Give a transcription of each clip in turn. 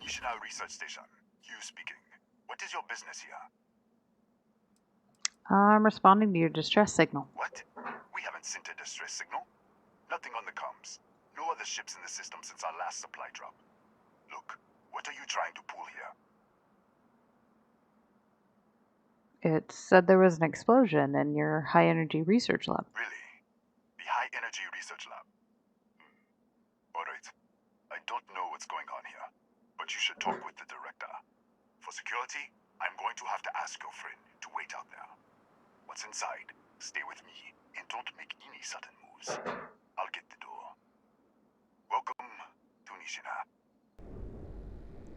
National Research Station. Hugh speaking. What is your business here? I'm responding to your distress signal. What? We haven't sent a distress signal. Nothing on the comms. No other ships in the system since our last supply drop. Look, what are you trying to pull here? It said there was an explosion in your high-energy research lab. Really? The High Energy Research Lab? Alright. I don't know what's going on here, but you should talk with the director. For security, I'm going to have to ask your friend to wait out there. Once inside, stay with me and don't make any sudden moves. I'll get the door. Welcome to Nishina.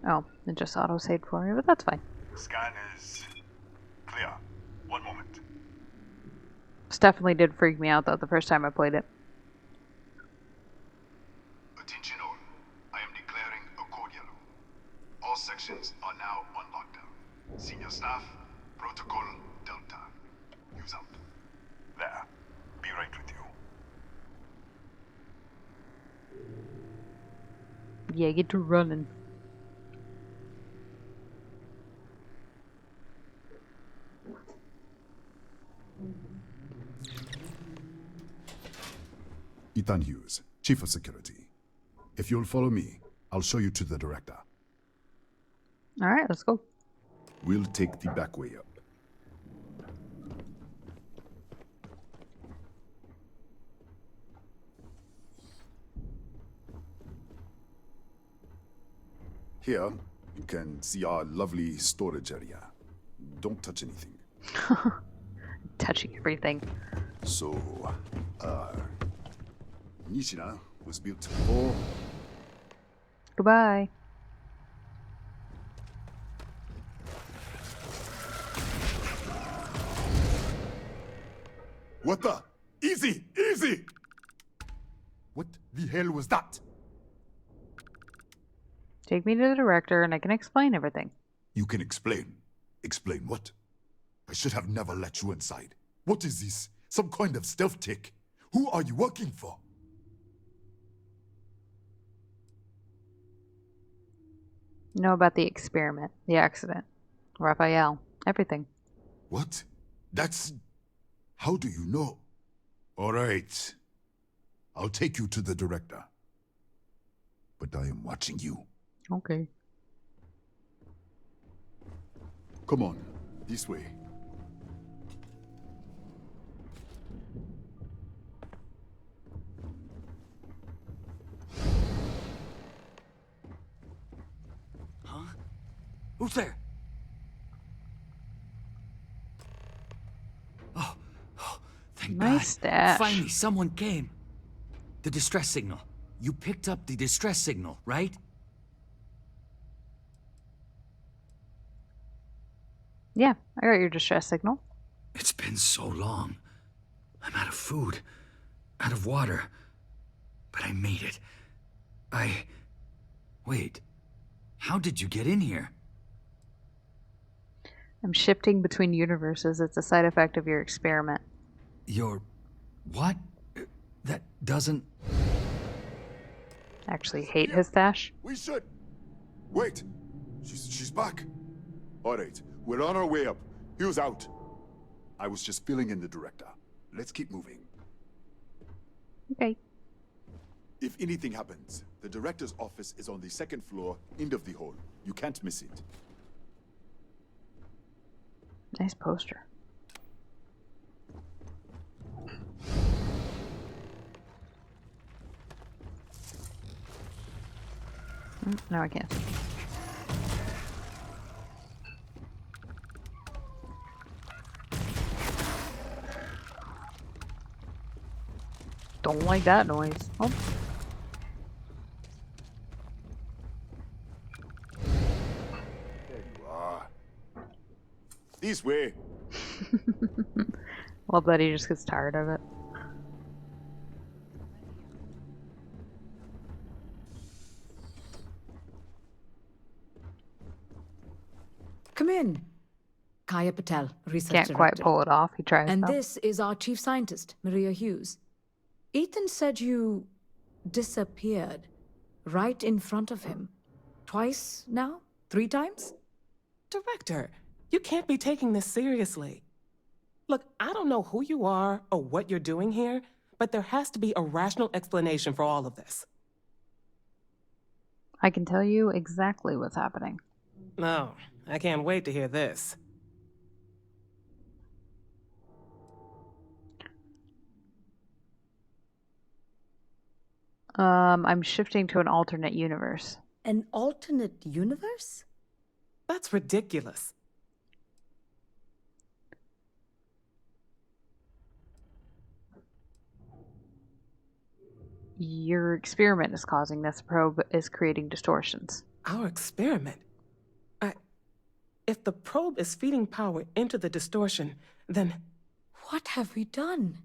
Oh, it just auto-saved for me, but that's fine. Scan is clear. One moment. This definitely did freak me out, though, the first time I played it. Attention all. I am declaring a code yellow. All sections are now on lockdown. Senior staff, protocol Delta. Use out. There. Be right with you. Yeah, get to running. Ethan Hughes, Chief of Security. If you'll follow me, I'll show you to the director. Alright, let's go. We'll take the back way up. Here, you can see our lovely storage area. Don't touch anything. Touching everything. So, Nishina was built for... Goodbye. What the? Easy! Easy! What the hell was that? Take me to the director and I can explain everything. You can explain. Explain what? I should have never let you inside. What is this? Some kind of stealth tick? Who are you working for? Know about the experiment, the accident, Raphael, everything. What? That's... How do you know? All right. I'll take you to the director. But I am watching you. Okay. Come on, this way. Huh? Who's there? Oh, thank God. Nice stash. Finally, someone came. The distress signal. You picked up the distress signal, right? Yeah, I got your distress signal. It's been so long. I'm out of food, out of water. But I made it. Wait. How did you get in here? I'm shifting between universes. It's a side effect of your experiment. Your... what? That doesn't... Actually hate his stash. We should... Wait. She's back. All right. We're on our way up. Hugh's out. I was just filling in the director. Let's keep moving. Okay. If anything happens, the director's office is on the second floor, end of the hall. You can't miss it. Nice poster. No, I can't. Don't like that noise. Oh. There you are. This way. Love that he just gets tired of it. Come in. Kaya Patel, research Can't quite director. pull it off. He tries And though. this is our chief scientist, Maria Hughes. Ethan said you disappeared right in front of him. Twice now? 3 times? Director, you can't be taking this seriously. Look, I don't know who you are or what you're doing here, but there has to be a rational explanation for all of this. I can tell you exactly what's happening. No, I can't wait to hear this. I'm shifting to an alternate universe. An alternate universe? That's ridiculous. Your experiment is causing this. Probe is creating distortions. Our experiment. If the probe is feeding power into the distortion, then What have we done?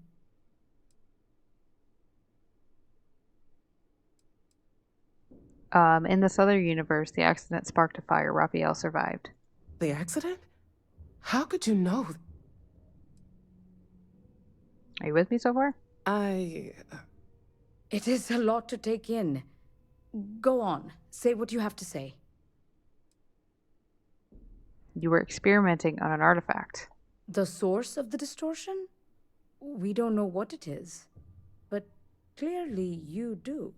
In this other universe, the accident sparked a fire. Raphael survived. the accident? How could you know? Are you with me so far? It is a lot to take in. Go on. Say what you have to say. You were experimenting on an artifact. The source of the distortion? We don't know what it is. But clearly you do.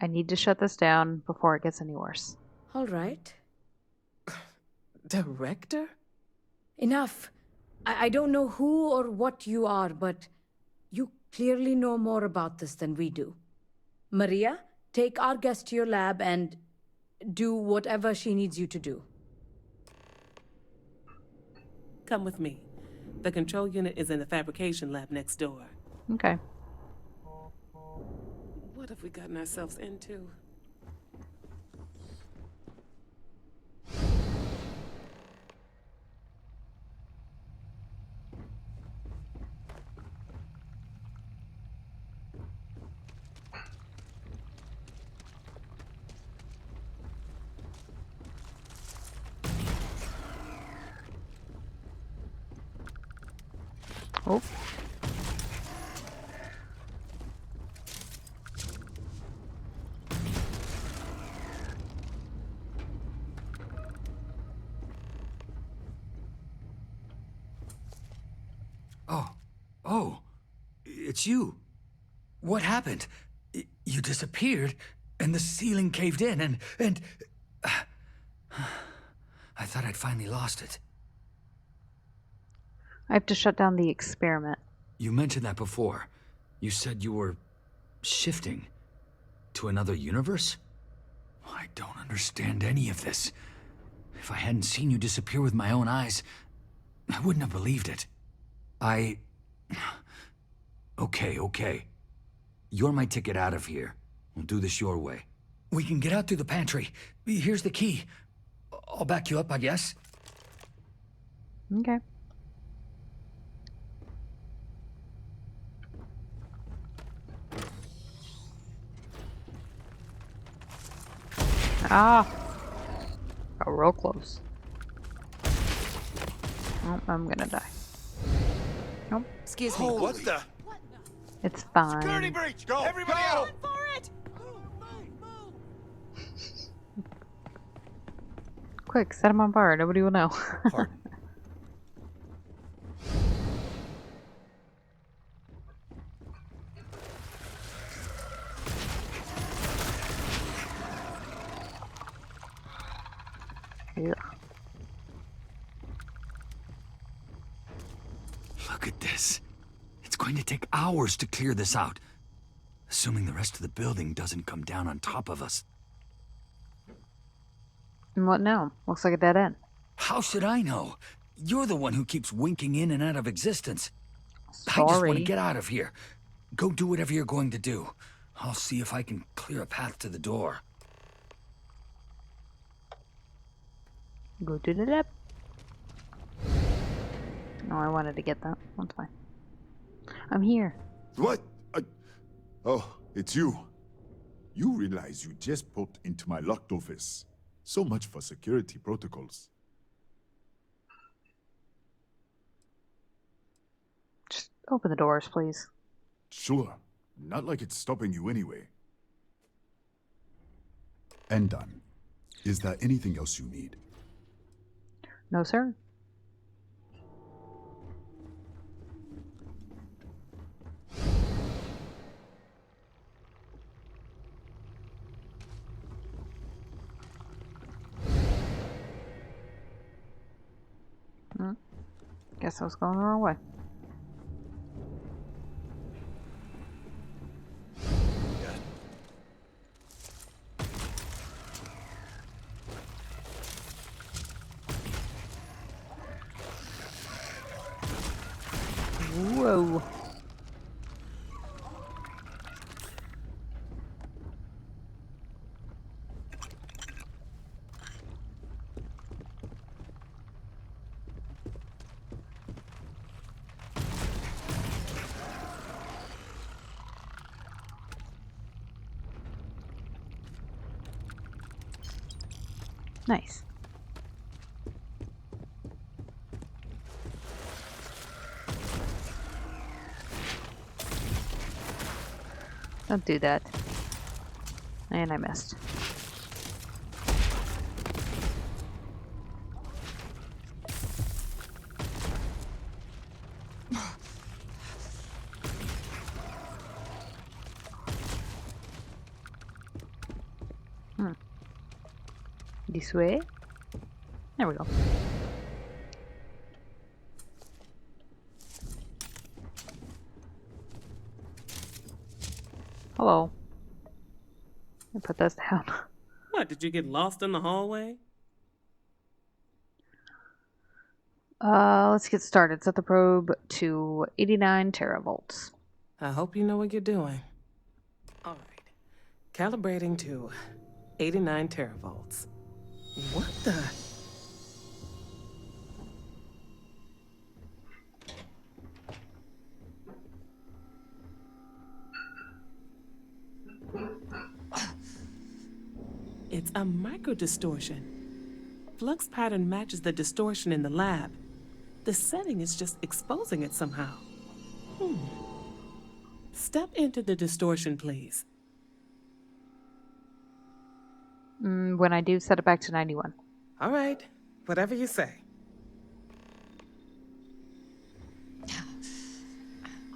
I need to shut this down before it gets any worse. All right. Director? Enough. I don't know who or what you are, but you clearly know more about this than we do. Maria, take our guest to your lab and do whatever she needs you to do. Come with me. The control unit is in the fabrication lab next door. Okay. What have we gotten ourselves into? Oh. Oh, it's you. What happened? You disappeared, and the ceiling caved in, and I thought I'd finally lost it. I have to shut down the experiment. You mentioned that before. You said you were shifting to another universe? I don't understand any of this. If I hadn't seen you disappear with my own eyes, I wouldn't have believed it. Okay. You're my ticket out of here. We'll do this your way. We can get out through the pantry. Here's the key. I'll back you up, I guess. Okay. Ah! Got real close. Oh, I'm gonna die. Nope. Excuse me. What the? It's fine. Security breach! Go! Everybody out! Quick, set him on fire. Nobody will know. Pardon. Yeah. Look at this. It's going to take hours to clear this out. Assuming the rest of the building doesn't come down on top of us. And what now? Looks like a dead end. How should I know? You're the one who keeps winking in and out of existence. I just want to Sorry. get out of here. Go do whatever you're going to do. I'll see if I can clear a path to the door. Go to the lab. Oh, I wanted to get that. That's fine. I'm here. What? Oh, it's you. You realize you just popped into my locked office. So much for security protocols. Just open the doors, please. Sure. Not like it's stopping you anyway. and done. Is there anything else you need? No, sir. Guess I was going the wrong way. Whoa. Nice. Don't do that. And I missed. This way. There we go. Hello. Let me put this down. What, did you get lost in the hallway? Let's get started. Set the probe to 89 teravolts. I hope you know what you're doing. All right. Calibrating to 89 teravolts. What the? It's a microdistortion. Flux pattern matches the distortion in the lab. The setting is just exposing it somehow. Step into the distortion, please. When I do, set it back to 91. All right, whatever you say.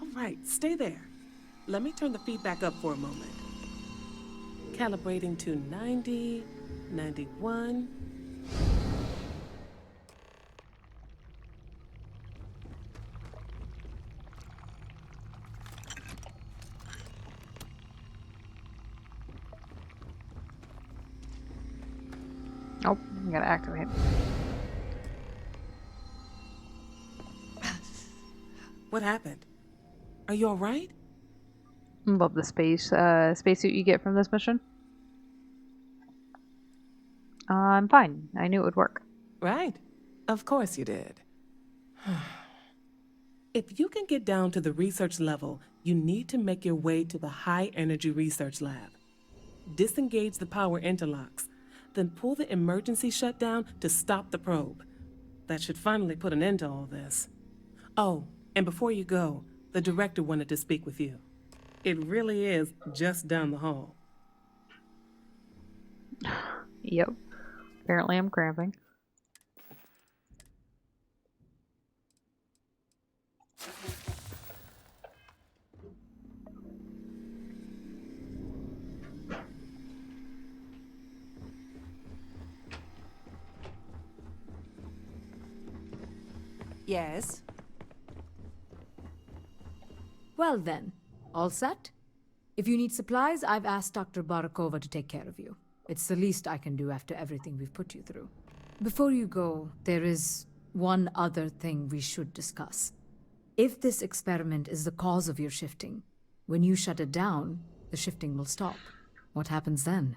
All right, stay there. Let me turn the feedback up for a moment. Calibrating to 90, 91. Oh, I gotta activate. What happened? Are you all right? Love the spacesuit you get from this mission. I'm fine. I knew it would work. Right. Of course you did. If you can get down to the research level, you need to make your way to the high energy research lab. Disengage the power interlocks, then pull the emergency shutdown to stop the probe. That should finally put an end to all this. Oh, and before you go, the director wanted to speak with you. It really is just down the hall. Yep. Apparently I'm cramping. Yes. Well then, all set? If you need supplies, I've asked Dr. Barakova to take care of you. It's the least I can do after everything we've put you through. Before you go, there is one other thing we should discuss. If this experiment is the cause of your shifting, when you shut it down, the shifting will stop. What happens then?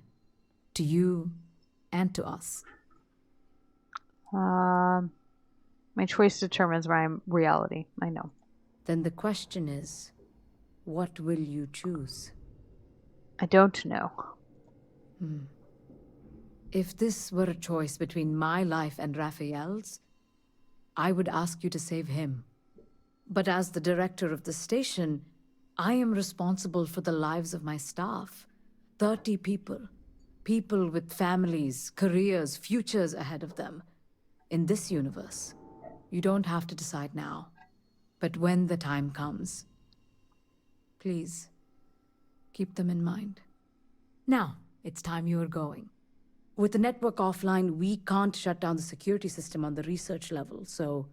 To you and to us. My choice determines my reality. I know. Then the question is, what will you choose? I don't know. If this were a choice between my life and Raphael's, I would ask you to save him. But as the director of the station, I am responsible for the lives of my staff. 30 people. people with families, careers, futures ahead of them. In this universe, you don't have to decide now. But when the time comes, please, keep them in mind. Now, it's time you are going. With the network offline, we can't shut down the security system on the research level, so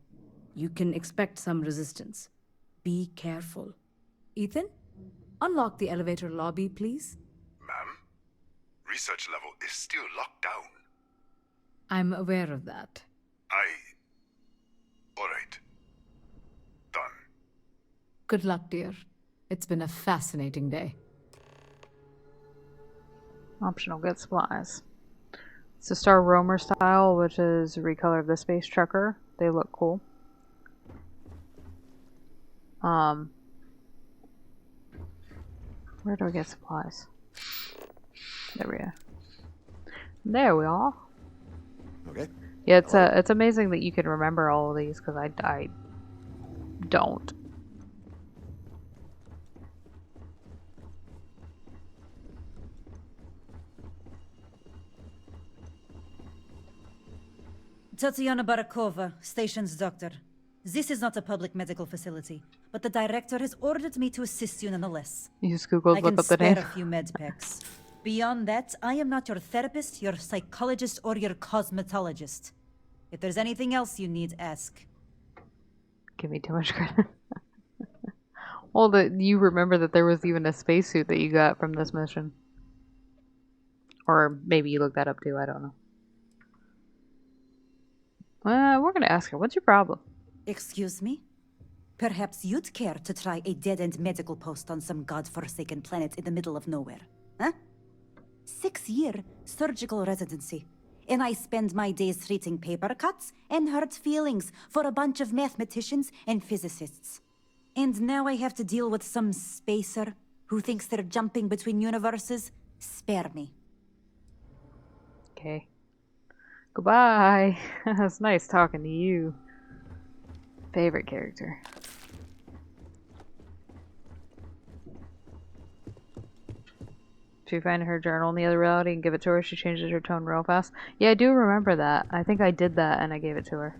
you can expect some resistance. Be careful. Ethan, unlock the elevator lobby, please. Ma'am? Research level is still locked down. I'm aware of that. Alright. Done. Good luck, dear. It's been a fascinating day. Optional get supplies. It's the Star Roamer style, which is a recolor of the space trucker. They look cool. Where do I get supplies? There we go. There we are. Okay. Yeah, it's amazing that you can remember all of these, because I don't. Tatiana Barakova, station's doctor. This is not a public medical facility, but the director has ordered me to assist you nonetheless. You just Googled, I look can up the spare name. a few med packs. Beyond that, I am not your therapist, your psychologist, or your cosmetologist. If there's anything else you need, ask. Give me too much credit. Well, you remember that there was even a spacesuit that you got from this mission. Or maybe you looked that up too, I don't know. We're gonna ask her, what's your problem? Excuse me? Perhaps you'd care to try a dead-end medical post on some godforsaken planet in the middle of nowhere, huh? 6-year surgical residency. And I spend my days treating paper cuts and hurt feelings for a bunch of mathematicians and physicists. And now I have to deal with some spacer who thinks they're jumping between universes. Spare me. Okay. Goodbye. It's nice talking to you. Favorite character. If you find her journal in the other reality and give it to her, she changes her tone real fast. Yeah, I do remember that. I think I did that and I gave it to her.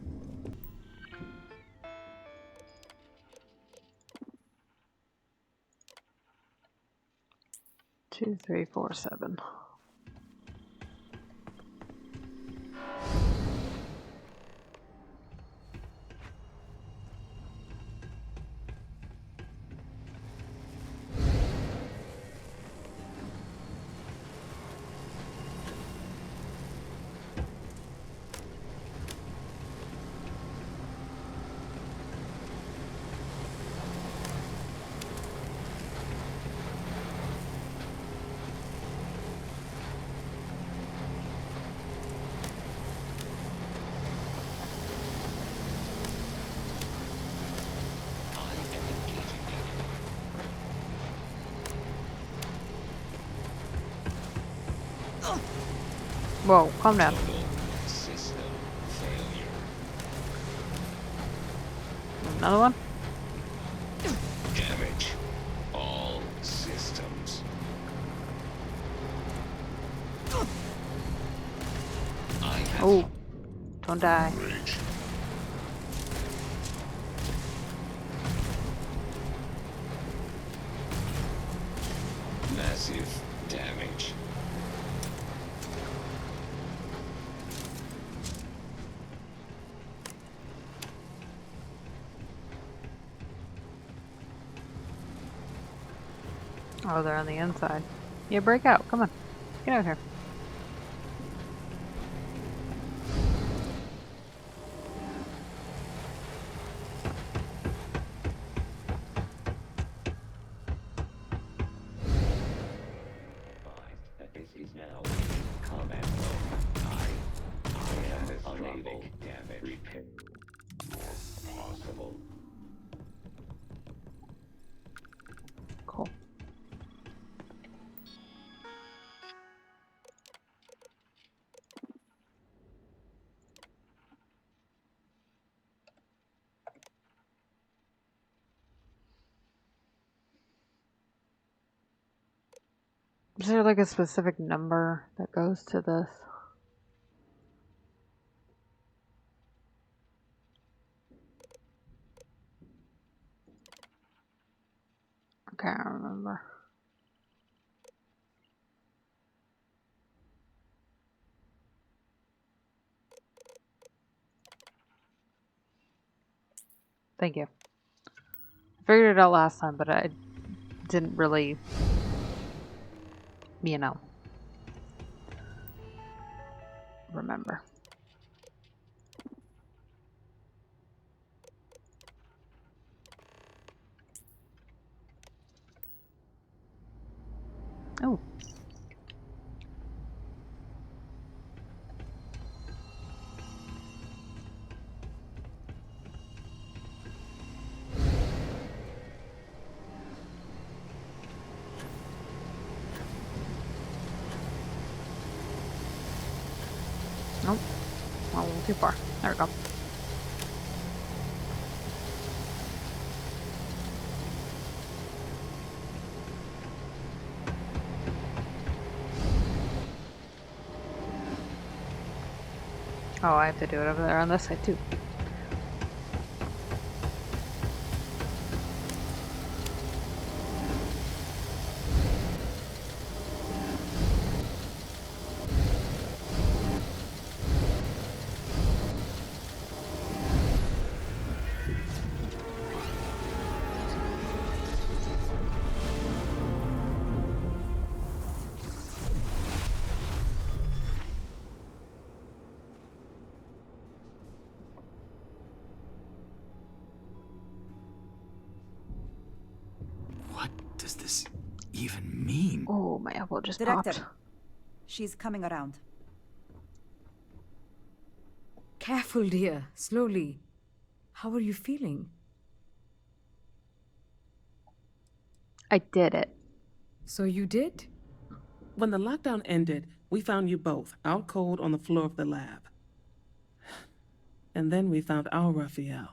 Two, three, four, seven. Whoa, calm down. System failure. Another one? Damage. All systems. I have Oh, don't die. coverage. Massive damage. Oh, they're on the inside. Yeah, break out. Come on. Get out here. This is now in combat mode. I am unable damage repair possible. Cool. Is there like a specific number that goes to this? I can't remember. Thank you. I figured it out last time, but I didn't really, remember. Oh. Nope. Well, a little too far. There we go. Oh, I have to do it over there on this side too. What does this even mean? Oh, my elbow just Director, popped. she's coming around. Careful, dear. Slowly. How are you feeling? I did it. So you did? When the lockdown ended, we found you both out cold on the floor of the lab. And then we found our Raphael.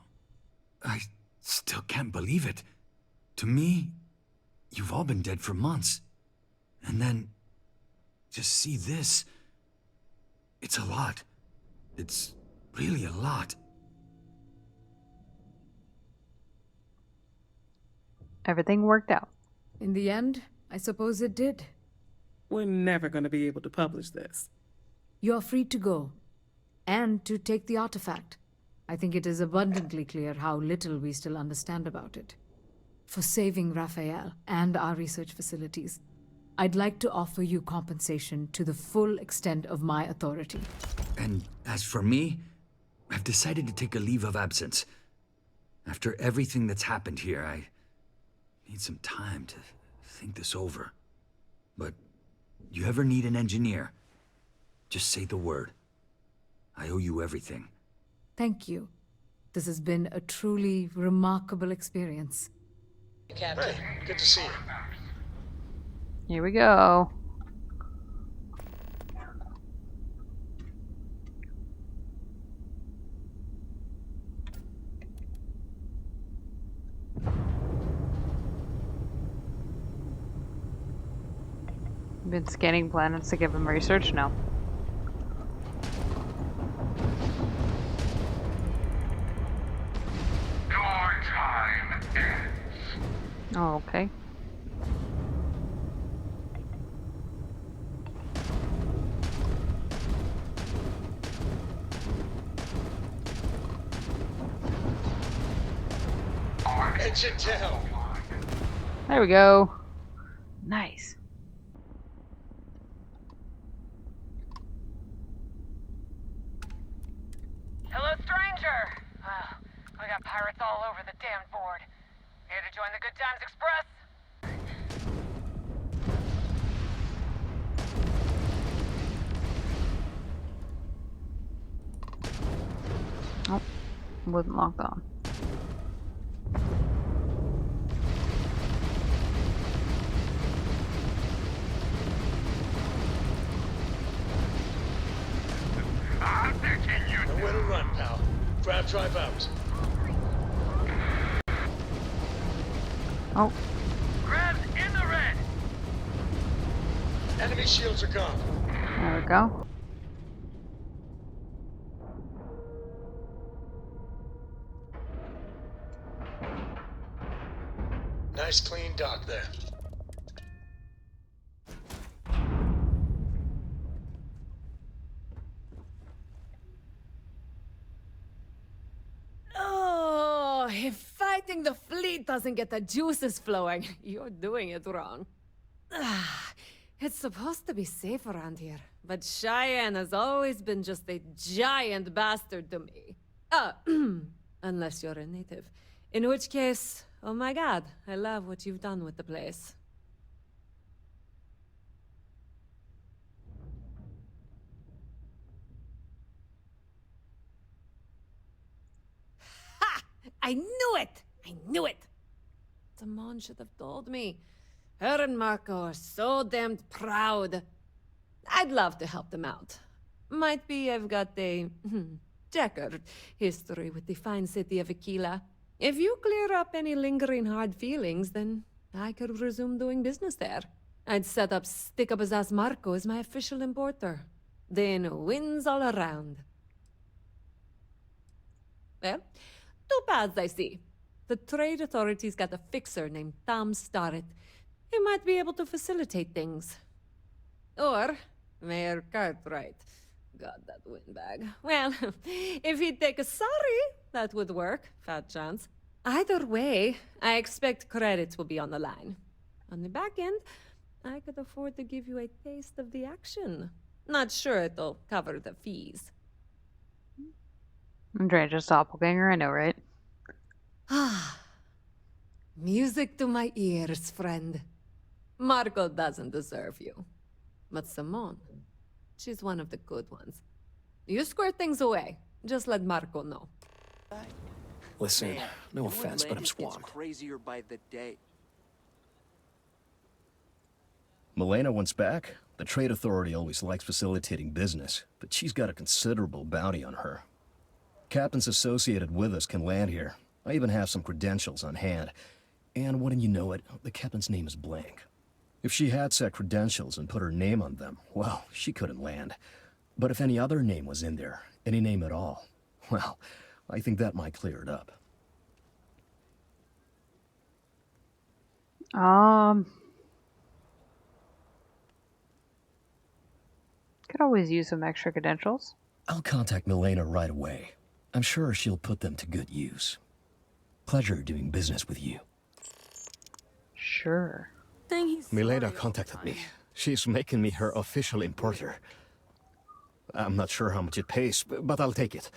I still can't believe it. To me, you've all been dead for months. And then, just see this. It's a lot. It's really a lot. Everything worked out. In the end, I suppose it did. We're never going to be able to publish this. You're free to go. And to take the artifact. I think it is abundantly clear how little we still understand about it. For saving Raphael and our research facilities, I'd like to offer you compensation to the full extent of my authority. And as for me, I've decided to take a leave of absence. After everything that's happened here, I need some time to think this over. But you ever need an engineer, just say the word. I owe you everything. Thank you. This has been a truly remarkable experience. Captain, good to see you. Here we go. Been scanning planets to give him research now. Your time ends. Oh, okay. Engine down. There we go. Nice. Hello, stranger! We got pirates all over the damn board. Here to join the Good Times Express? Oh, wasn't locked on. Nowhere to run, pal. Grab drive out. Oh, Grabs in the red! Enemy shields are gone. There we go. Nice clean dock there. Oh, if fighting the fleet doesn't get the juices flowing, you're doing it wrong. It's supposed to be safe around here, but Cheyenne has always been just a giant bastard to me. Unless you're a native. In which case, oh my god, I love what you've done with the place. Ha! I knew it! I knew it! Simone should have told me. Her and Marco are so damned proud. I'd love to help them out. Might be I've got a checkered history with the fine city of Aquila. If you clear up any lingering hard feelings, then I could resume doing business there. I'd set up Stick-Up-His-Ass Marco as my official importer. Then wins all around. Well, two paths I see. The trade authorities got a fixer named Tom Starrett. He might be able to facilitate things. Or Mayor Cartwright. God, that windbag. Well, if he'd take a sorry, that would work. Fat chance. Either way, I expect credits will be on the line. On the back end, I could afford to give you a taste of the action. Not sure it'll cover the fees. Andrea's doppelganger, I know, right? Ah, music to my ears, friend. Marco doesn't deserve you. But Simone, she's one of the good ones. You square things away. Just let Marco know. Listen, no offense, but I'm swamped. Crazier by the day. Milena wants back. The trade authority always likes facilitating business, but she's got a considerable bounty on her. Captains associated with us can land here. I even have some credentials on hand. And wouldn't you know it, the captain's name is blank. If she had set credentials and put her name on them, well, she couldn't land. But if any other name was in there, any name at all, well, I think that might clear it up. Could always use some extra credentials. I'll contact Milena right away. I'm sure she'll put them to good use. Pleasure doing business with you. Sure. Milena contacted me. She's making me her official importer. I'm not sure how much it pays, but I'll take it.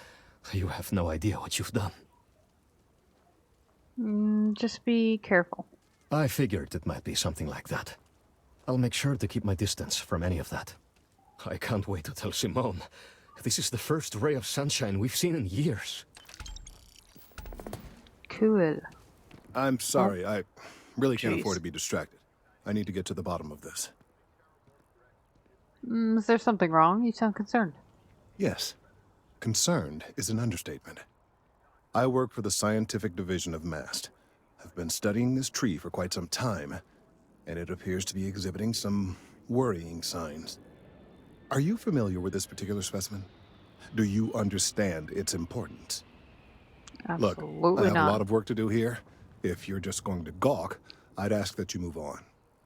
You have no idea what you've done. Just be careful. I figured it might be something like that. I'll make sure to keep my distance from any of that. I can't wait to tell Simone. This is the first ray of sunshine we've seen in years. Cool. I'm sorry, I really can't afford to be distracted. I need to get to the bottom of this. Is there something wrong? You sound concerned. Yes. Concerned is an understatement. I work for the scientific division of MAST. I've been studying this tree for quite some time, and it appears to be exhibiting some worrying signs. Are you familiar with this particular specimen? Do you understand its importance? Absolutely Look, I have not. a lot of work to do here. If you're just going to gawk, I'd ask that you move on.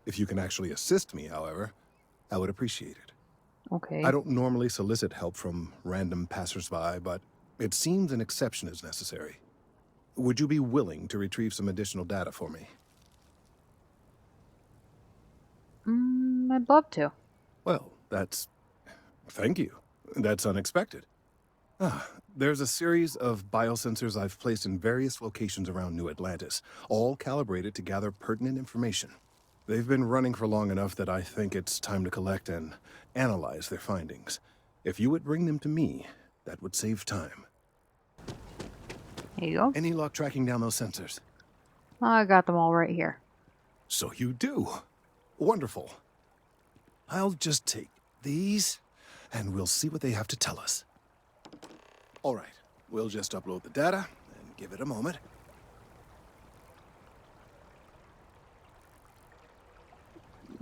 If you can actually assist me, however, I would appreciate it. Okay. I don't normally solicit help from random passersby, but it seems an exception is necessary. Would you be willing to retrieve some additional data for me? I'd love to. Well, thank you. That's unexpected. There's a series of biosensors I've placed in various locations around New Atlantis, all calibrated to gather pertinent information. They've been running for long enough that I think it's time to collect and analyze their findings. If you would bring them to me, that would save time. There you go. Any luck tracking down those sensors? I got them all right here. So you do. Wonderful. I'll just take these, and we'll see what they have to tell us. All right, we'll just upload the data and give it a moment.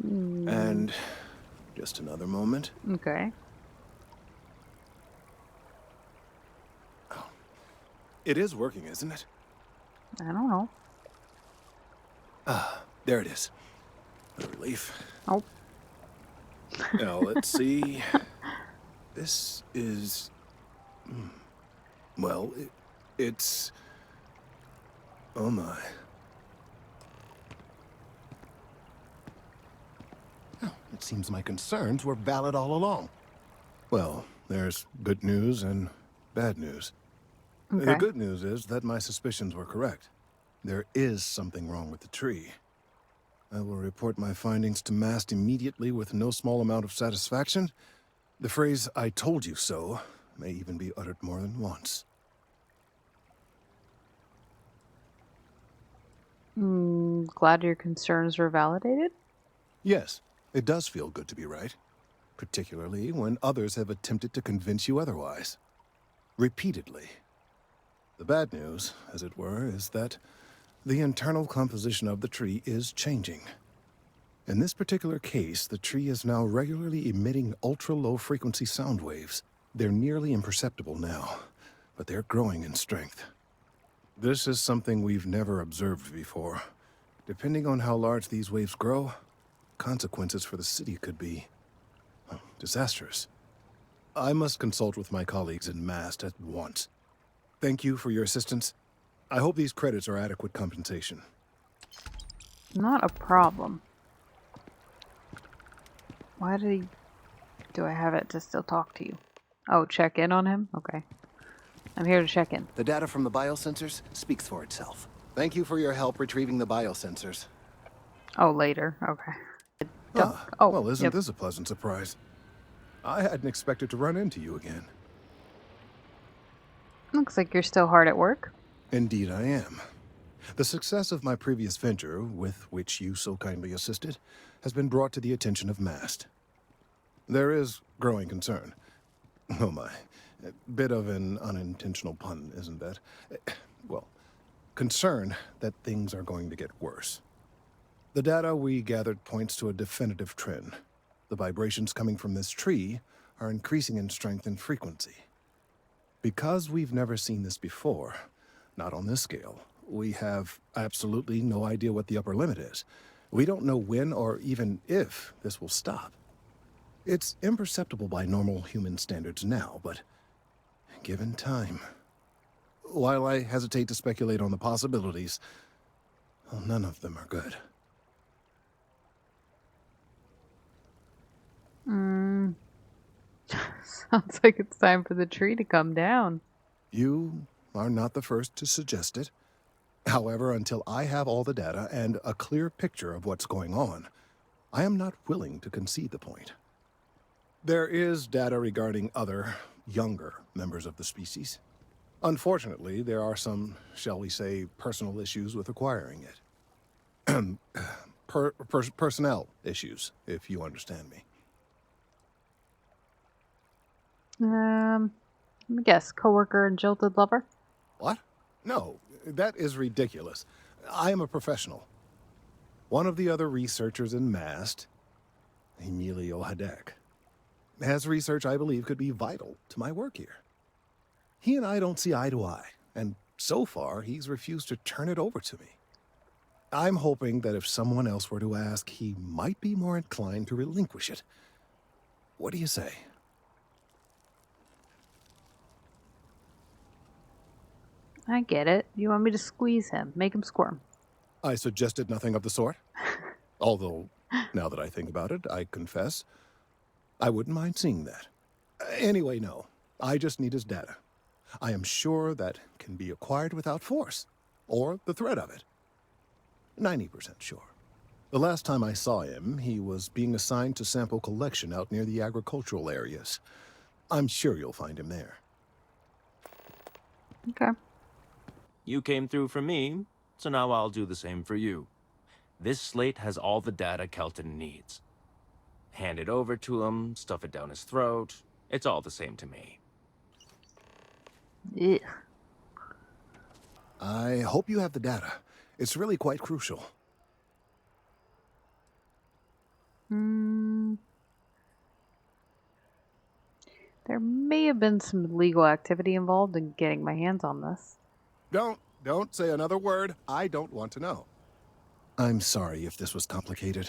And Just another moment. Okay. It is working, isn't it? I don't know. Ah, there it is. A relief. Oh. Now, let's see. This is... Well, it's... Oh my. Oh, it seems my concerns were valid all along. Well, there's good news and bad news. Okay. The good news is that my suspicions were correct. There is something wrong with the tree. I will report my findings to Mast immediately with no small amount of satisfaction. The phrase, "I told you so," may even be uttered more than once. Glad your concerns were validated? Yes, it does feel good to be right. Particularly when others have attempted to convince you otherwise. Repeatedly. The bad news, as it were, is that the internal composition of the tree is changing. In this particular case, the tree is now regularly emitting ultra-low frequency sound waves. They're nearly imperceptible now, but they're growing in strength. This is something we've never observed before. Depending on how large these waves grow, consequences for the city could be disastrous. I must consult with my colleagues in Mast at once. Thank you for your assistance. I hope these credits are adequate compensation. Not a problem. Why do I have it to still talk to you? Oh, check in on him? Okay. I'm here to check in. The data from the biosensors speaks for itself. Thank you for your help retrieving the biosensors. Oh, later. Okay. Well, isn't this a pleasant surprise? I hadn't expected to run into you again. Looks like you're still hard at work. Indeed I am. The success of my previous venture, with which you so kindly assisted, has been brought to the attention of Mast. There is growing concern. Oh my. A bit of an unintentional pun, isn't that? Well, concern that things are going to get worse. The data we gathered points to a definitive trend. The vibrations coming from this tree are increasing in strength and frequency. Because we've never seen this before, not on this scale, we have absolutely no idea what the upper limit is. We don't know when or even if this will stop. It's imperceptible by normal human standards now, but given time... While I hesitate to speculate on the possibilities, well, none of them are good. Sounds like it's time for the tree to come down. You are not the first to suggest it. However, until I have all the data and a clear picture of what's going on, I am not willing to concede the point. There is data regarding other, younger members of the species. Unfortunately, there are some, shall we say, personal issues with acquiring it. Personnel issues, if you understand me. Let me guess. Coworker and jilted lover? What? No, that is ridiculous. I am a professional. One of the other researchers in Mast, Emilio Hadek, has research I believe could be vital to my work here. He and I don't see eye to eye, and so far he's refused to turn it over to me. I'm hoping that if someone else were to ask, he might be more inclined to relinquish it. What do you say? I get it. You want me to squeeze him, make him squirm. I suggested nothing of the sort. Although, now that I think about it, I confess, I wouldn't mind seeing that. Anyway, no. I just need his data. I am sure that can be acquired without force, or the threat of it. 90% sure. The last time I saw him, he was being assigned to sample collection out near the agricultural areas. I'm sure you'll find him there. Okay. You came through for me, so now I'll do the same for you. This slate has all the data Kelton needs. Hand it over to him, stuff it down his throat. It's all the same to me. Yeah. I hope you have the data. It's really quite crucial. There may have been some legal activity involved in getting my hands on this. Don't say another word. I don't want to know. I'm sorry if this was complicated.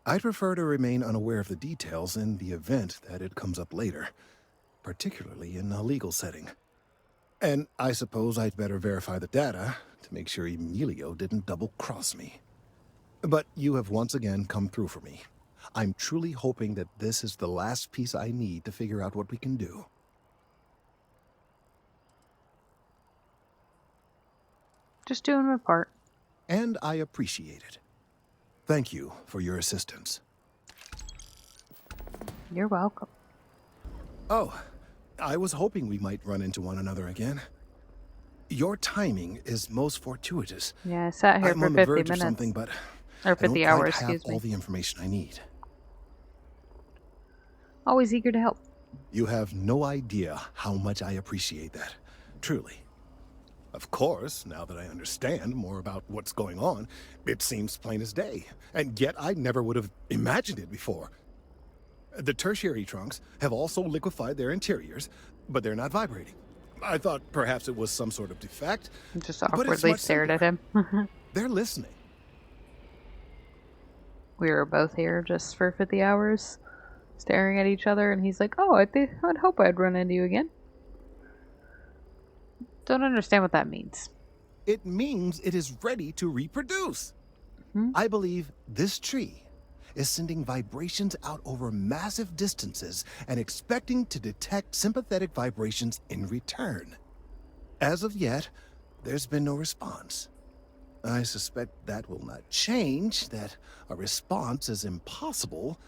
I'd prefer to remain unaware of the details in the event that it comes up later, particularly in a legal setting. And I suppose I'd better verify the data to make sure Emilio didn't double-cross me. But you have once again come through for me. I'm truly hoping that this is the last piece I need to figure out what we can do. Just doing my part. And I appreciate it. Thank you for your assistance. You're welcome. Oh, I was hoping we might run into one another again. Your timing is most fortuitous. Yeah, I sat here I'm for on the 50 verge minutes. of something, but Or 50 hours, I don't quite have excuse me. all the information I need. Always eager to help. You have no idea how much I appreciate that. Truly. Of course, now that I understand more about what's going on, it seems plain as day. And yet I never would have imagined it before. The tertiary trunks have also liquefied their interiors, but they're not vibrating. I thought perhaps it was some sort of defect. Just but it's awkwardly much stared at him. They're listening. We were both here just for 50 hours, staring at each other, and he's like, oh, I'd hope I'd run into you again. Don't understand what that means. It means it is ready to reproduce. I believe this tree is sending vibrations out over massive distances and expecting to detect sympathetic vibrations in return. As of yet, there's been no response. I suspect that will not change, that a response is impossible,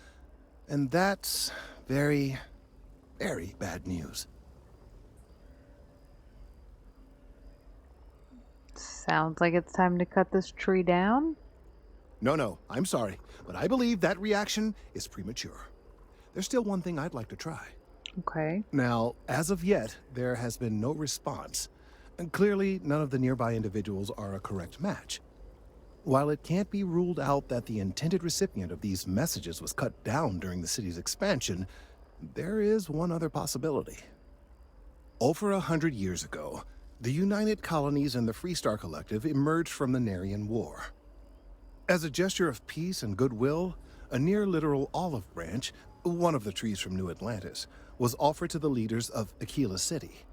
and that's very, very bad news. Sounds like it's time to cut this tree down. No, I'm sorry, but I believe that reaction is premature. There's still one thing I'd like to try. Okay. Now, as of yet, there has been no response, and clearly none of the nearby individuals are a correct match. While it can't be ruled out that the intended recipient of these messages was cut down during the city's expansion, there is one other possibility. Over 100 years ago, the United Colonies and the Freestar Collective emerged from the Narian War. As a gesture of peace and goodwill, a near-literal olive branch, one of the trees from New Atlantis, was offered to the leaders of Aquila City.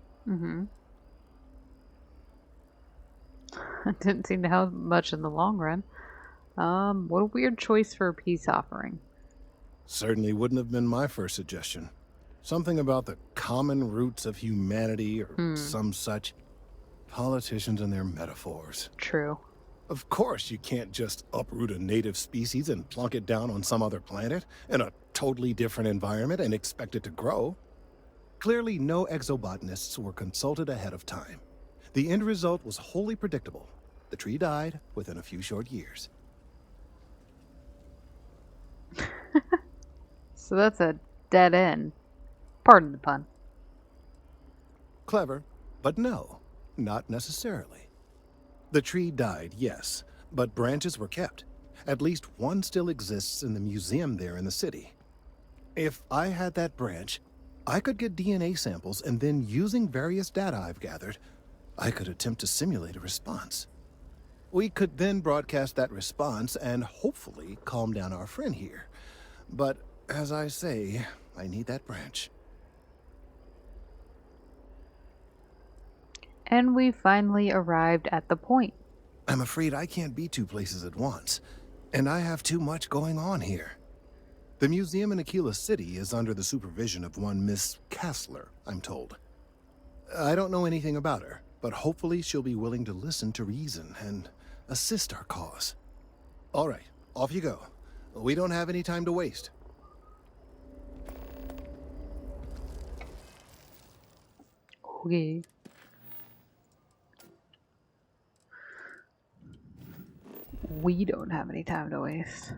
Didn't seem to help much in the long run. What a weird choice for a peace offering. Certainly wouldn't have been my first suggestion. Something about the common roots of humanity or some such. Politicians and their metaphors. True. Of course you can't just uproot a native species and plunk it down on some other planet in a totally different environment and expect it to grow. Clearly no exobotanists were consulted ahead of time. The end result was wholly predictable. The tree died within a few short years. So that's a dead end. Pardon the pun. Clever, but no, not necessarily. The tree died, yes, but branches were kept. At least one still exists in the museum there in the city. If I had that branch, I could get DNA samples, and then using various data I've gathered, I could attempt to simulate a response. We could then broadcast that response and hopefully calm down our friend here. But as I say, I need that branch. And we finally arrived at the point. I'm afraid I can't be two places at once, and I have too much going on here. The museum in Aquila City is under the supervision of one Miss Kassler, I'm told. I don't know anything about her, but hopefully she'll be willing to listen to reason and assist our cause. All right, off you go. We don't have any time to waste. Okay. We don't have any time to waste.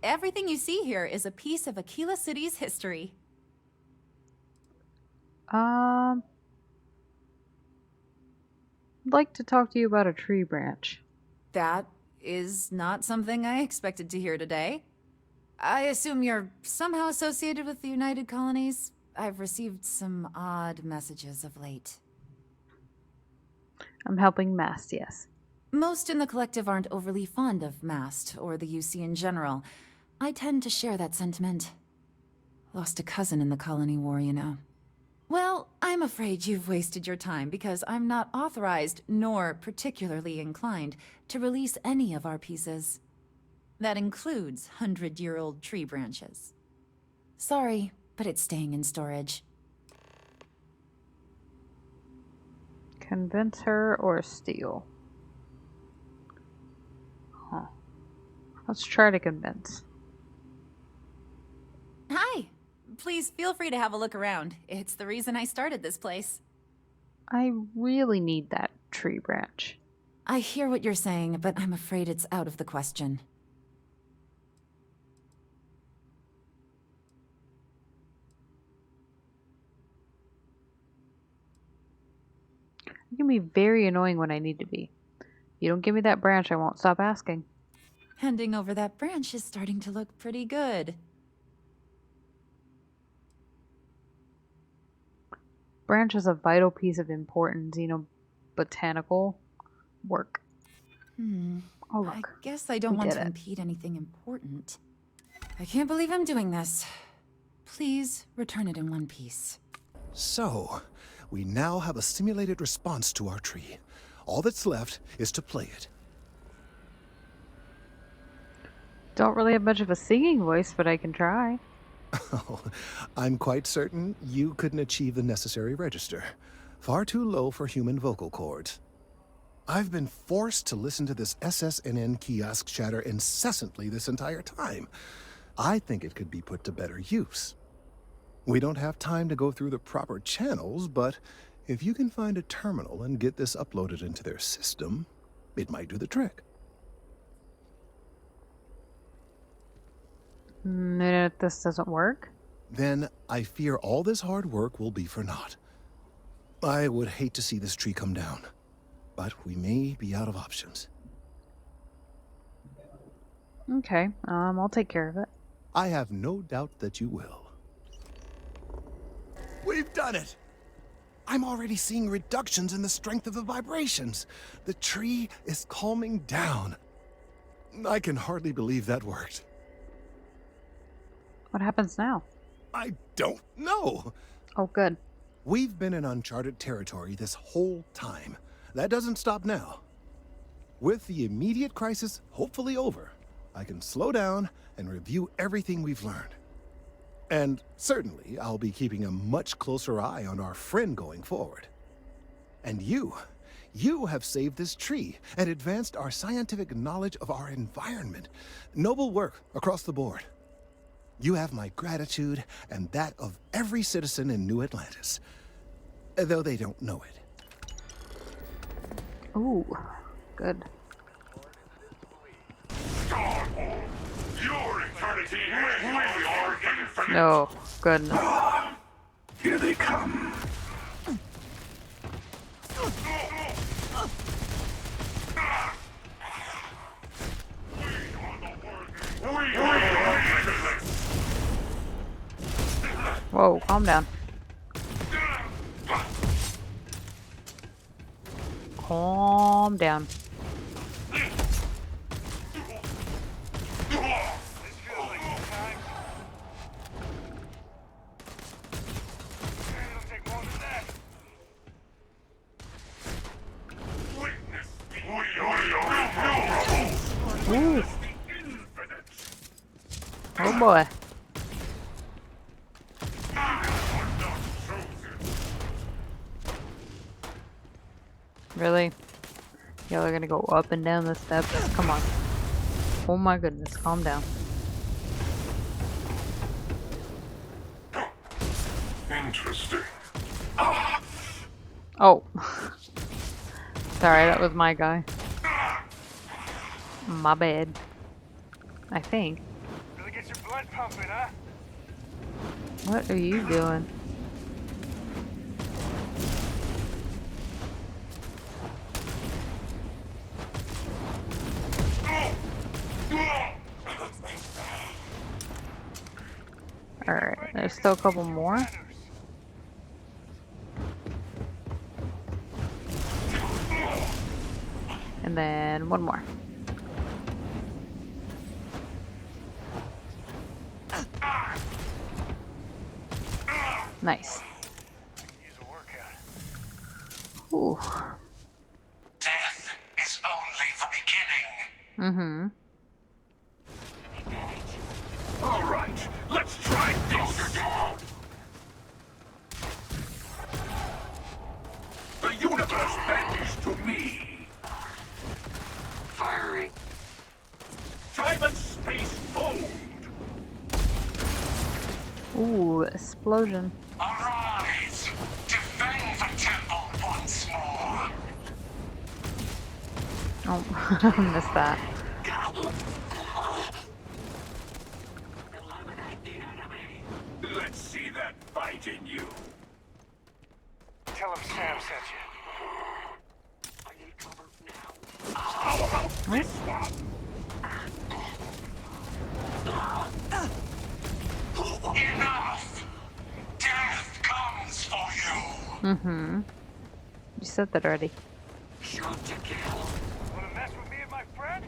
Everything you see here is a piece of Aquila City's history. I'd like to talk to you about a tree branch. That is not something I expected to hear today. I assume you're somehow associated with the United Colonies? I've received some odd messages of late. I'm helping Mast, yes. Most in the collective aren't overly fond of Mast or the UC in general. I tend to share that sentiment. Lost a cousin in the colony war, you know. Well, I'm afraid you've wasted your time because I'm not authorized, nor particularly inclined, to release any of our pieces. That includes 100-year-old tree branches. Sorry, but it's staying in storage. Convince her or steal? Huh. Let's try to convince. Hi! Please feel free to have a look around. It's the reason I started this place. I really need that tree branch. I hear what you're saying, but I'm afraid it's out of the question. You can be very annoying when I need to be. You don't give me that branch, I won't stop asking. Handing over that branch is starting to look pretty good. Branch is a vital piece of important xenobotanical work. Oh, look. I guess I don't want to impede anything important. I can't believe I'm doing this. Please return it in one piece. So, we now have a simulated response to our tree. All that's left is to play it. Don't really have much of a singing voice, but I can try. Oh, I'm quite certain you couldn't achieve the necessary register. Far too low for human vocal cords. I've been forced to listen to this SSNN kiosk chatter incessantly this entire time. I think it could be put to better use. We don't have time to go through the proper channels, but if you can find a terminal and get this uploaded into their system, it might do the trick. And if this doesn't work? Then I fear all this hard work will be for naught. I would hate to see this tree come down, but we may be out of options. Okay, I'll take care of it. I have no doubt that you will. We've done it! I'm already seeing reductions in the strength of the vibrations. The tree is calming down. I can hardly believe that worked. What happens now? I don't know. Oh, good. We've been in uncharted territory this whole time. That doesn't stop now. With the immediate crisis hopefully over, I can slow down and review everything we've learned. And certainly, I'll be keeping a much closer eye on our friend going forward. And you have saved this tree and advanced our scientific knowledge of our environment. Noble work across the board. You have my gratitude and that of every citizen in New Atlantis, though they don't know it. Ooh, good. Your eternity is your infinite. No, goodness. Here they come. Whoa, calm down. Calm down. Ooh. Oh boy. Really? Y'all are gonna go up and down the steps? Come on. Oh my goodness, calm down. Interesting. Oh. Sorry, that was my guy. My bad. I think. Really get your blood pumping, huh? What are you doing? Alright, there's still a couple more. And then one more. Nice. Ooh. Death is only the beginning. All right, let's try this. The universe bends to me. Firing. Time and space fold. Ooh, explosion. Arise! Defend the temple once more! Oh, I missed that. Let's see that fight in you. Tell him Sam sent you. How about this one? Enough! Death comes for you! You said that already. Shoot to kill. Wanna mess with me and my friend?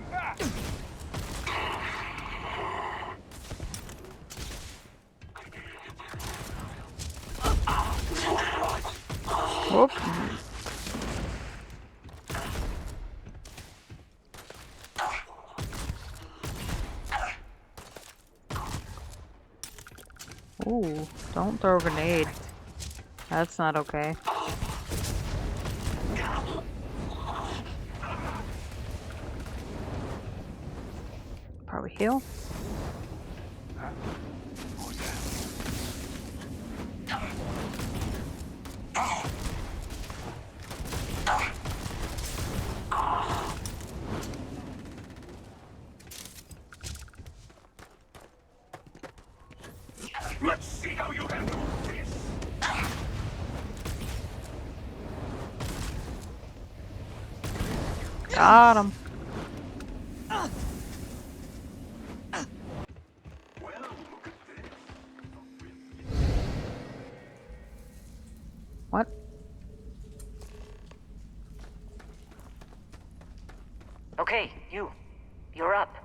Whoop. Ooh, don't throw a grenade. That's not okay. Probably heal. Let's see how you handle this. Got him. What? Okay, you're up.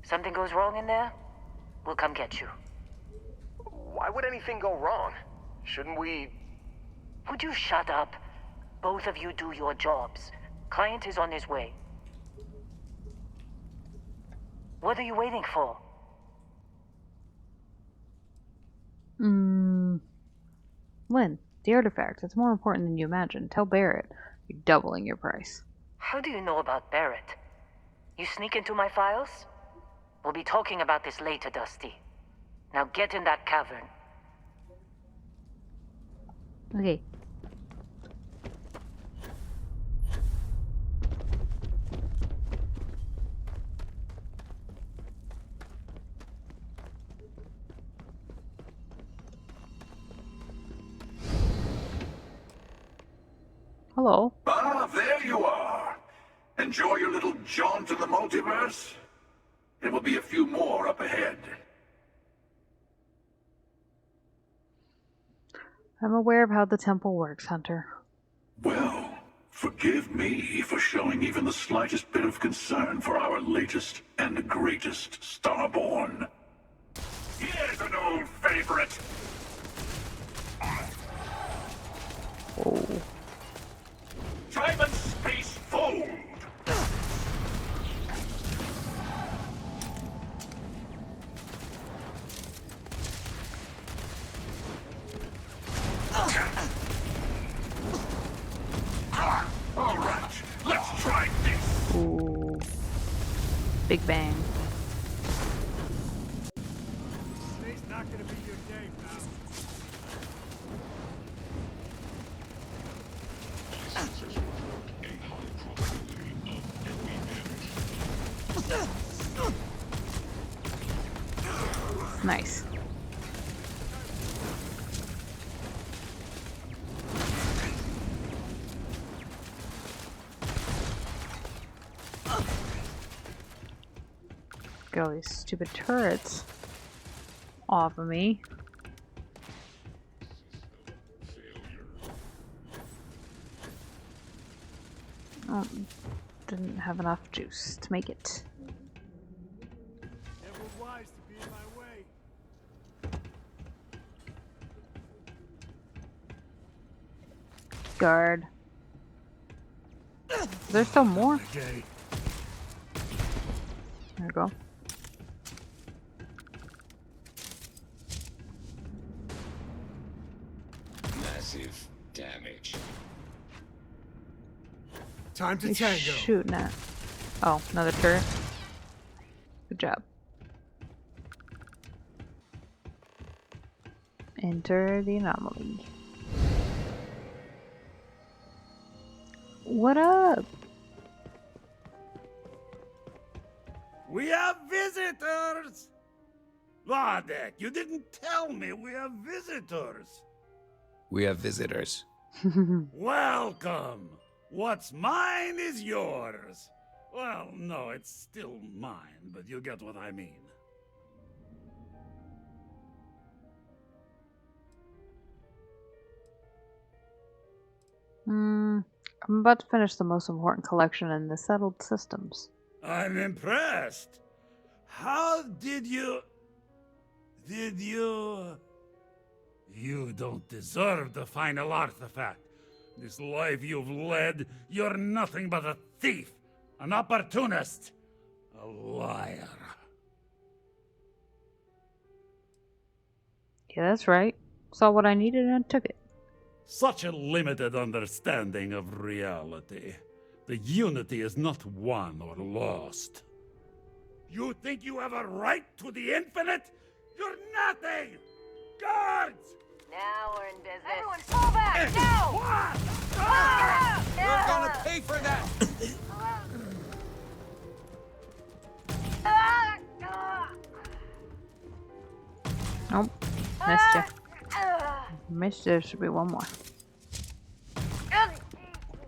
Something goes wrong in there, we'll come get you. Why would anything go wrong? Shouldn't we... Would you shut up? Both of you do your jobs. Client is on his way. What are you waiting for? Lynn, the artifact. It's more important than you imagine. Tell Barrett. You're doubling your price. How do you know about Barrett? You sneak into my files? We'll be talking about this later, Dusty. Now get in that cavern. Okay. Hello. Ah, there you are. Enjoy your little jaunt in the multiverse? There will be a few more up ahead. I'm aware of how the temple works, Hunter. Well, forgive me for showing even the slightest bit of concern for our latest and greatest Starborn. Here's an old favorite. Oh. Time and space fold. All right, let's try this. Ooh. Big bang. Today's not gonna be your day, pal. Nice. Get all these stupid turrets. off of me. Oh, didn't have enough juice to make it. Never wise to be in my way. Guard. There's still more. There we go. Massive damage. Time to He's tango. shooting at. Oh, another turret. Good job. Enter the anomaly. What up? We have visitors! Vardek, you didn't tell me we have visitors. We have visitors. Welcome! What's mine is yours. Well, no, it's still mine, but you get what I mean. I'm about to finish the most important collection in the settled systems. I'm impressed. How did you... You don't deserve the final artifact. This life you've led, you're nothing but a thief, an opportunist, a liar. Yeah, that's right. Saw what I needed and took it. Such a limited understanding of reality. The unity is not won or lost. You think you have a right to the infinite? You're nothing! Guards! Now we're in business. Everyone fall back! Now! What? You're gonna pay for that! Nope. Missed ya. Missed ya. There should be one more.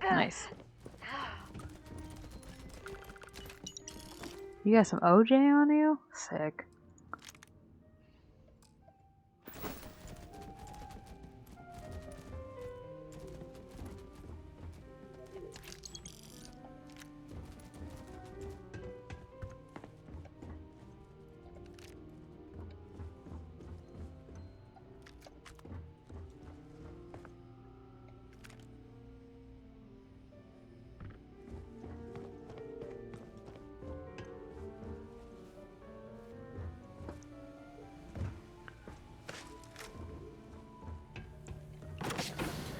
Nice. You got some OJ on you? Sick.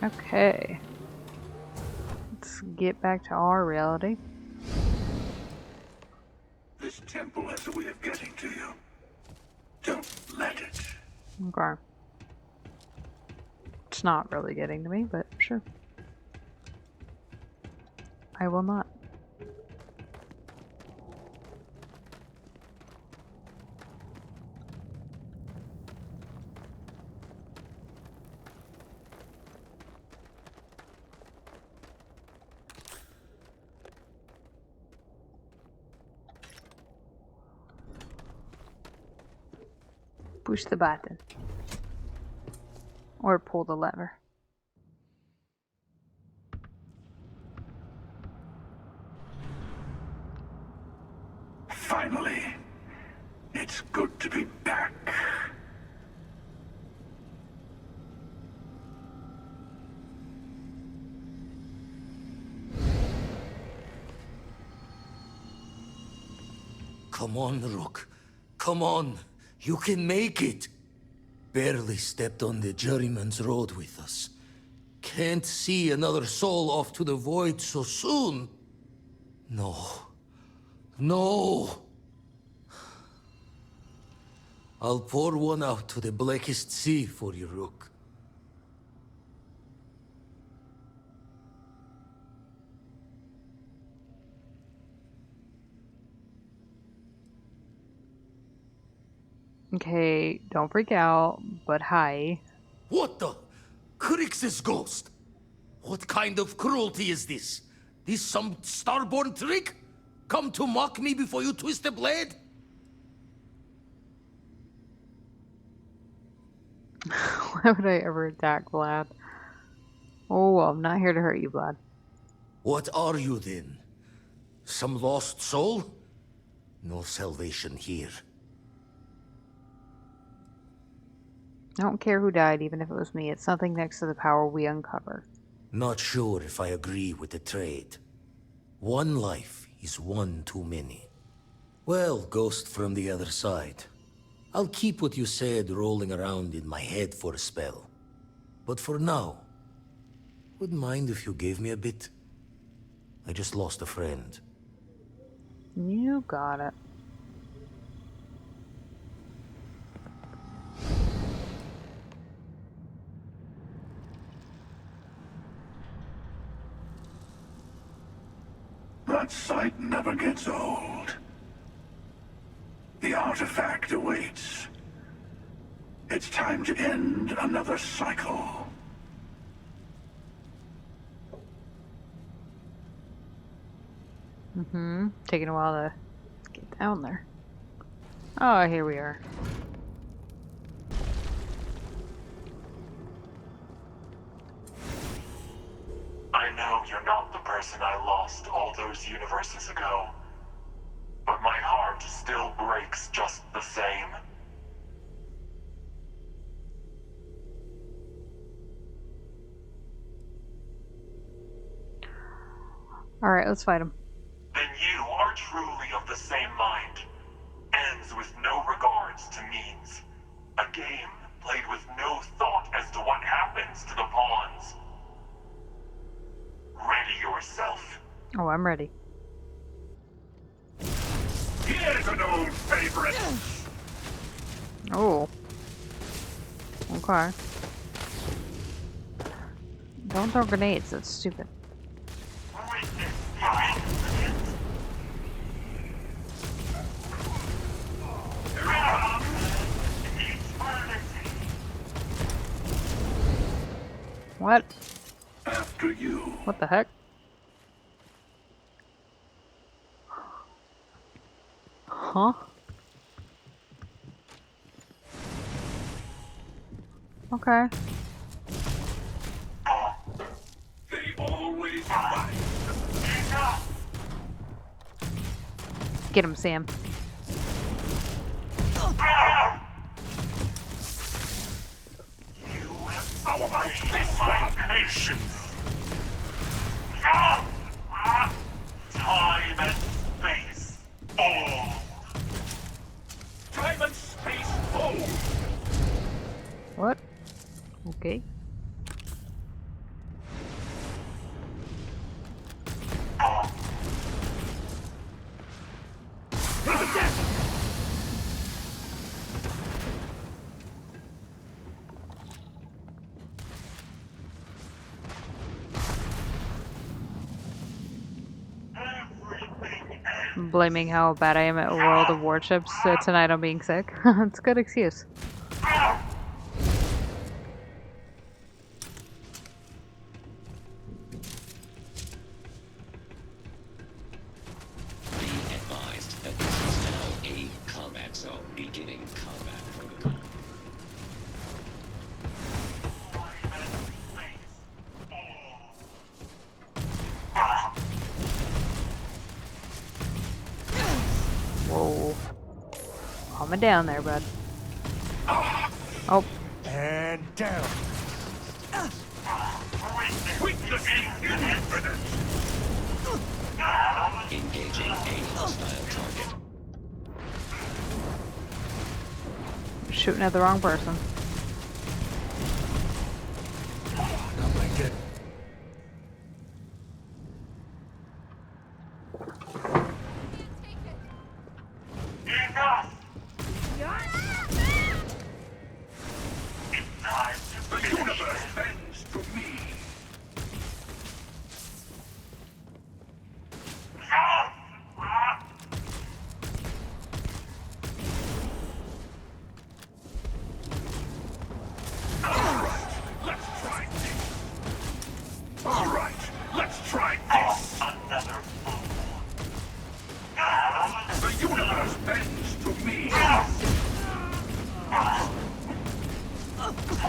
Okay. Let's get back to our reality. This temple has a way of getting to you. Don't let it. Okay. It's not really getting to me, but sure. I will not. Push the button. Or pull the lever. Finally, it's good to be back. Come on, Rook. Come on. You can make it. Barely stepped on the juryman's road with us. Can't see another soul off to the void so soon. No. No. I'll pour one out to the blackest sea for you, Rook. Okay, don't freak out, but hi. What the? Crix's ghost? What kind of cruelty is this? This some starborn trick? Come to mock me before you twist the blade? Why would I ever attack Vlad? Oh, well, I'm not here to hurt you, Vlad. What are you then? Some lost soul? No salvation here. I don't care who died, even if it was me. It's something next to the power we uncover. Not sure if I agree with the trade. One life is one too many. Well, ghost from the other side. I'll keep what you said rolling around in my head for a spell. But for now, wouldn't mind if you gave me a bit. I just lost a friend. You got it. That sight never gets old. The artifact awaits. It's time to end another cycle. Taking a while to get down there. Oh, here we are. I know you're not the person I lost all those universes ago, but my heart still breaks just the same. Alright, let's fight him. Then you are truly of the same mind. Ends with no regards to means. A game played with no thought as to what happens to the pawns. Ready yourself. Oh, I'm ready. Here's an old favorite. Oh. Okay. Don't throw grenades, that's stupid. What? After you. What the heck? Huh? Okay. They always fight. Get him, Sam. Time and space, all. Time and space, all. What? Okay. Blaming how bad I am at World of Warships tonight on being sick. It's a good excuse. Be advised that this is now a combat zone, beginning combat protocol. Whoa. Calm it down there, bud. Oh. And down. Engaging a hostile target. Shooting at the wrong person. Not my get. Enough! It's time to The universe bends to me.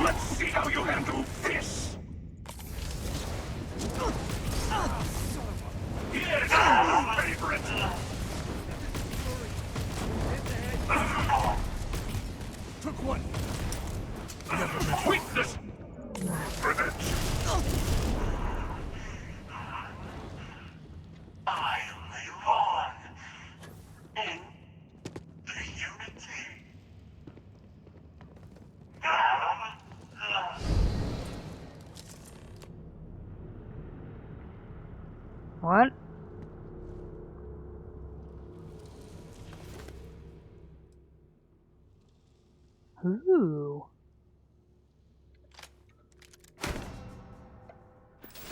Let's see how you handle this! Here's your favorite! Took one. Weakness! Revenge! I live on in the unity. What? Ooh.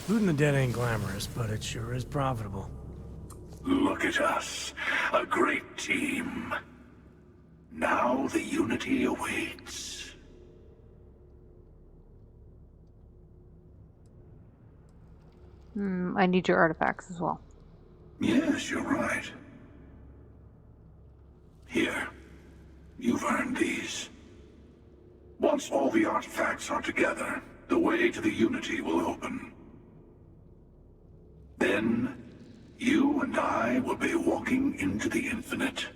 Looting the dead ain't glamorous, but it sure is profitable. Look at us, a great team. Now the unity awaits. I need your artifacts as well. Yes, you're right. Here, you've earned these. Once all the artifacts are together, the way to the unity will open. Then, you and I will be walking into the infinite.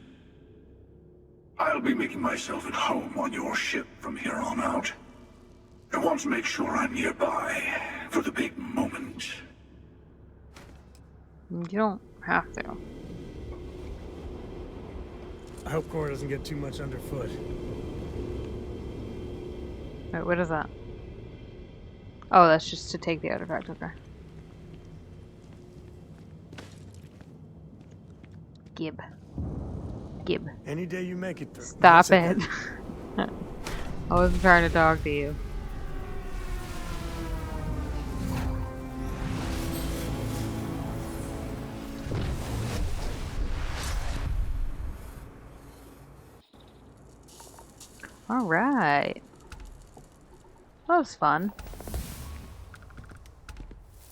I'll be making myself at home on your ship from here on out. I want to make sure I'm nearby for the big moment. You don't have to. I hope Cora doesn't get too much underfoot. Wait, what is that? Oh, that's just to take the artifact, okay. Gib. Gib. Any day you make it through. Stop it. I wasn't trying to talk to you. Alright. That was fun.